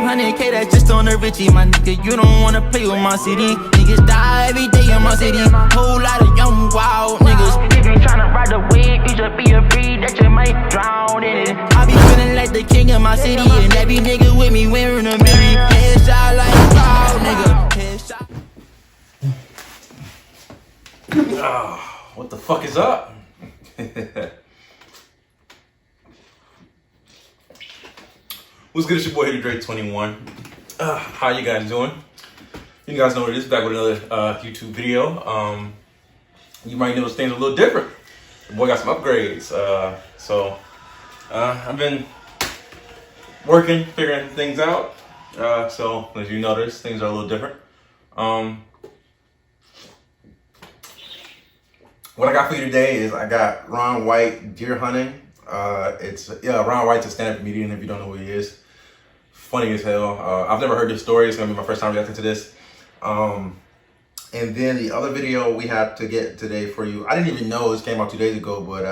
500K, that's just on the Richie, my nigga. You don't wanna play with my city. Niggas die every day in my city. Whole lot of young wild niggas. If you tryna ride the wave, you should be afraid that you might drown in it. I be feeling like the king of my city, and every nigga with me wearing a mirror. Headshot like wow, nigga. Headshot. What the fuck is up? What's good? It's your boy Hitty Dre 21. How you guys doing? You guys know what it is. Back with another YouTube video. You might notice things are a little different. The boy got some upgrades. I've been working, figuring things out. So as you notice, things are a little different. What I got for you today is I got Ron White deer hunting. Ron White's a stand-up comedian if you don't know who he is. Funny as hell. I've never heard this story. It's gonna be my first time reacting to this. And then the other video we had to get today for you, I didn't even know this came out 2 days ago, but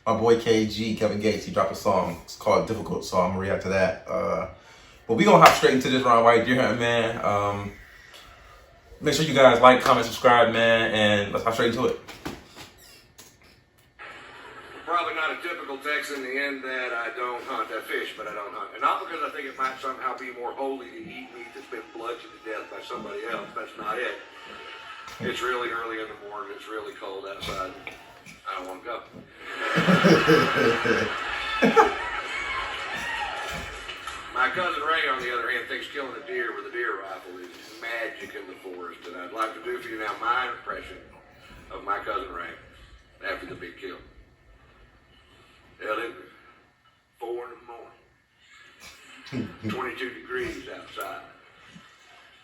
my boy KG, Kevin Gates, he dropped a song. It's called Difficult, so I'm gonna react to that. But we gonna hop straight into this Ron White deer hunting, man. Make sure you guys like, comment, subscribe, man, and let's hop straight into it. Probably not a typical Texan in the end that I don't hunt. I fish, but I don't hunt. And not because I think it might somehow be more holy to eat meat that's been bludgeoned to death by somebody else. That's not it. It's really early in the morning. It's really cold outside. I don't want to go. My cousin Ray, on the other hand, thinks killing a deer with a deer rifle is magic in the forest. And I'd like to do for you now my impression of my cousin Ray after the big kill. Hell, it was 4 in the morning. 22 degrees outside.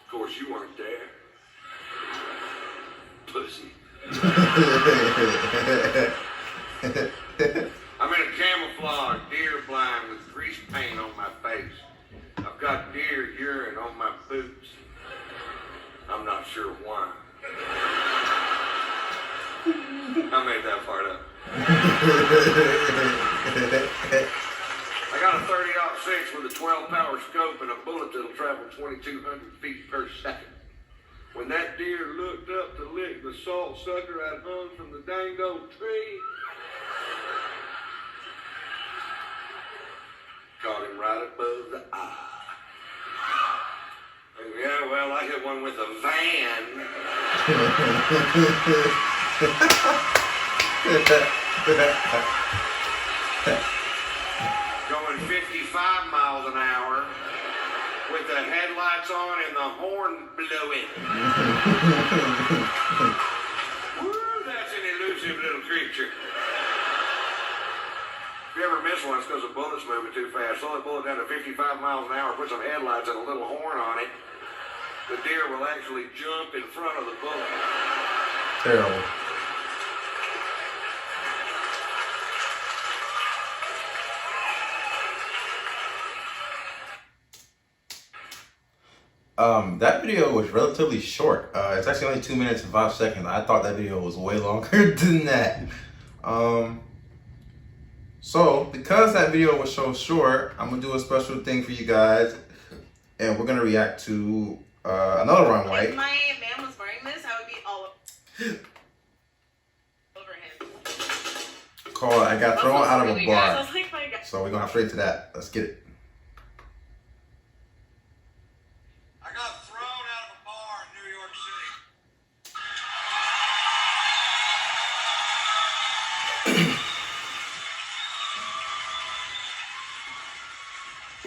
Of course, you weren't there. Pussy. I'm in a camouflage deer blind with grease paint on my face. I've got deer urine on my boots. I'm not sure why. I made that part up. I got a 30-06 with a 12-power scope and a bullet that'll travel 2,200 feet per second. When that deer looked up to lick the salt sucker I'd hung from the dang old tree, caught him right above the eye. And yeah, well, I hit one with a van. Going 55 miles an hour with the headlights on and the horn blowing. Woo, that's an elusive little creature. If you ever miss one, it's because the bullet's moving too fast. Slow the bullet down to 55 miles an hour, put some headlights and a little horn on it. The deer will actually jump in front of the bullet. Terrible. That video was relatively short. It's actually only 2 minutes and 5 seconds. I thought that video was way longer than that. So because that video was so short, I'm gonna do a special thing for you guys, and we're gonna react to another Ron White. If my man was wearing this, I would be all over him. Called I Got Thrown Out of a Bar. Like, my God. So we're gonna hop straight to that. Let's get it. I got thrown out of a bar in New York City.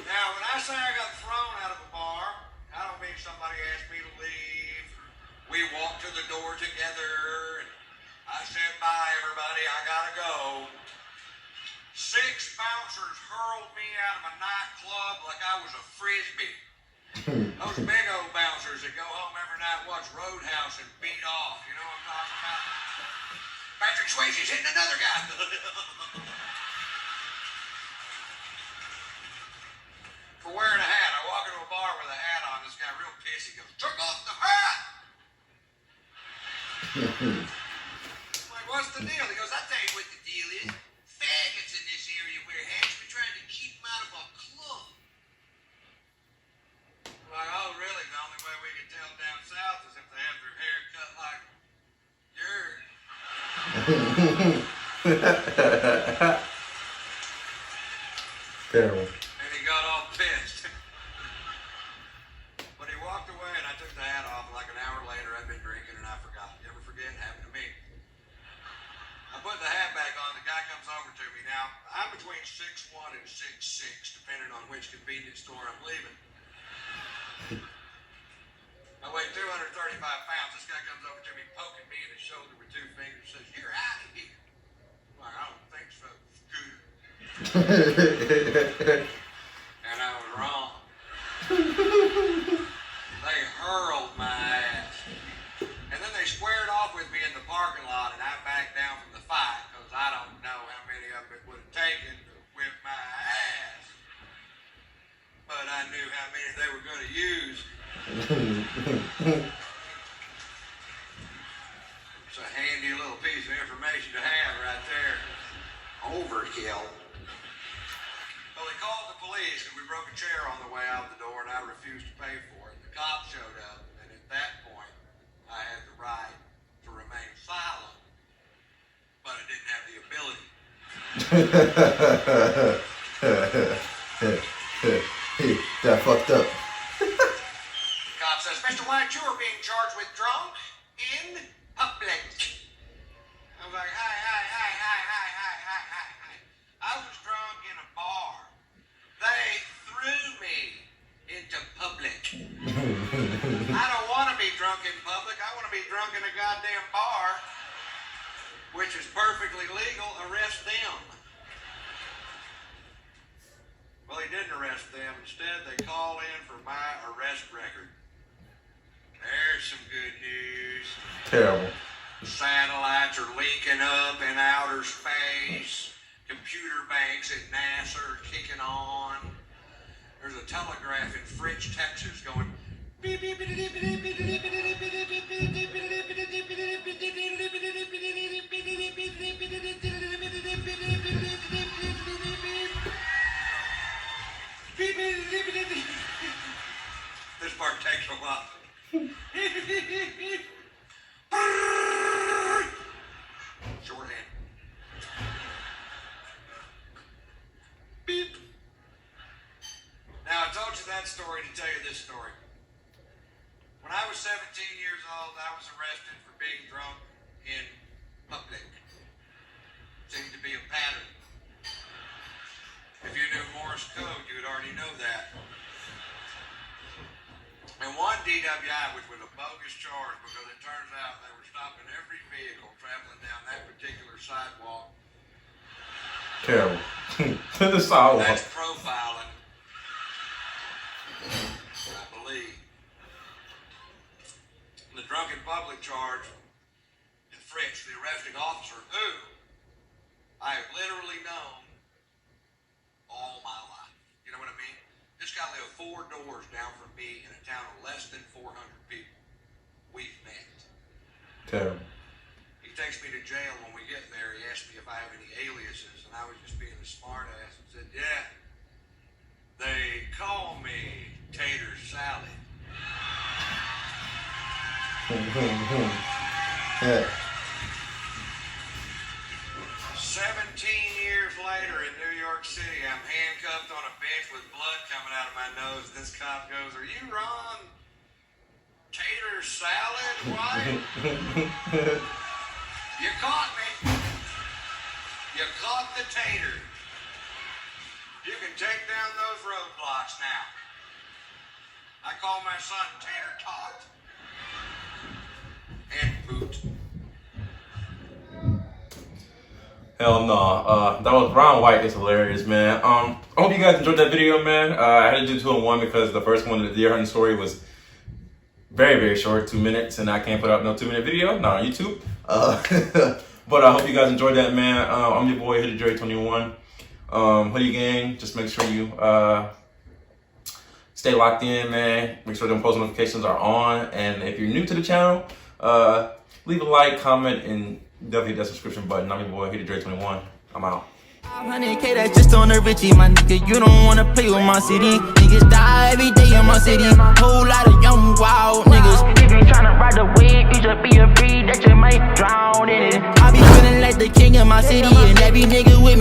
Now, when I say I got thrown out of a bar, I don't mean somebody asked me to leave. We walked to the door together, and I said, bye, everybody, I gotta go. 6 bouncers hurled me out of a nightclub like I was a frisbee. Those big old bouncers that go home every night, watch Roadhouse and beat off. You know what I'm talking about? Patrick Swayze's hitting another guy. For wearing a hat. I walk into a bar with a hat on. This guy real pissy goes, took off the hat! I'm like, what's the deal? He goes, I'll tell you what the deal is. Faggots in this area wear hats. We're trying to keep them out of our club. Terrible. And he got all pissed. But he walked away and I took the hat off. Like an hour later, I'd been drinking and I forgot. You ever forget? It happened to me. I put the hat back on. The guy comes over to me. Now, I'm between 6'1" and 6'6", depending on which convenience store I'm leaving. I weigh 235 pounds. This guy comes over to me, poking me in the shoulder with 2 fingers, says, "You're out of here." I'm like, "I don't think so, Scooter." And I was wrong. They hurled my ass. And then they squared off with me in the parking lot, and I backed down from the fight, because I don't know how many of it would have taken to whip my ass. But I knew how many they were going to use. It's a handy little piece of information to have right there. Overkill. Well, they called the police because we broke a chair on the way out the door and I refused to pay for it. The cops showed up, and at that point, I had the right to remain silent, but I didn't have the ability. That fucked up. The cop says, "Mr. White, you are being charged with drunk in public." I was like, hi. I was drunk in a bar. They threw me into public. I don't want to be drunk in public. I want to be drunk in a goddamn bar, which is perfectly legal. Arrest them. Well, he didn't arrest them. Instead, they call in for my arrest record. There's some good news. Terrible. Satellites are linking up in outer space. Computer banks at NASA are kicking on. There's a telegraph in French, Texas going beep, beep, beep, beep, beep, beep, beep, beep, beep, this part takes a while. Shorthand. Beep. Now, I told you that story to tell you this story. When I was 17 years old, I was arrested for being drunk in public. Seemed to be a pattern. If you knew Morse code, you would already know that. And one DWI, which was a bogus charge because it turns out they were stopping every vehicle traveling down that particular sidewalk. Terrible. The sidewalk. That's profiling, I believe. The drunken public charge, in French, the arresting officer, who I have literally known all my life. You know what I mean? This guy lived 4 doors down from me in a town of less than 400 people. We've met. Terrible. He takes me to jail. When we get there, he asked me if I have any aliases, and I was just being a smart ass and said, "Yeah, they call me Tater Salad." Yeah. 17 years later in New York City, I'm handcuffed on a bench with blood coming out of my nose. This cop goes, "Are you Ron Tater Salad White?" You caught me. You caught the tater. You can take down those roadblocks now. I call my son Tater Tot. And Boot. Hell no. That was Ron White. It's hilarious, man. I hope you guys enjoyed that video, man. I had to do 2 in 1 because the first one, the deer hunting story, was very, very short, 2 minutes, and I can't put out no 2-minute video, not on YouTube. But I hope you guys enjoyed that, man. I'm your boy, Hoodie Dre 21. Hoodie Gang, just make sure you stay locked in, man. Make sure them post notifications are on. And if you're new to the channel, leave a like, comment, and definitely hit that subscription button. I'm your boy, Hoodie Dre 21. I'm out. 500K, that's just on the Richie, my nigga. You don't wanna play with my city. Niggas die every day in my city. Whole lot of young, wild niggas. If you tryna ride the wave, you should be afraid that you might drown in it. I be feeling my city, and every nigga with me.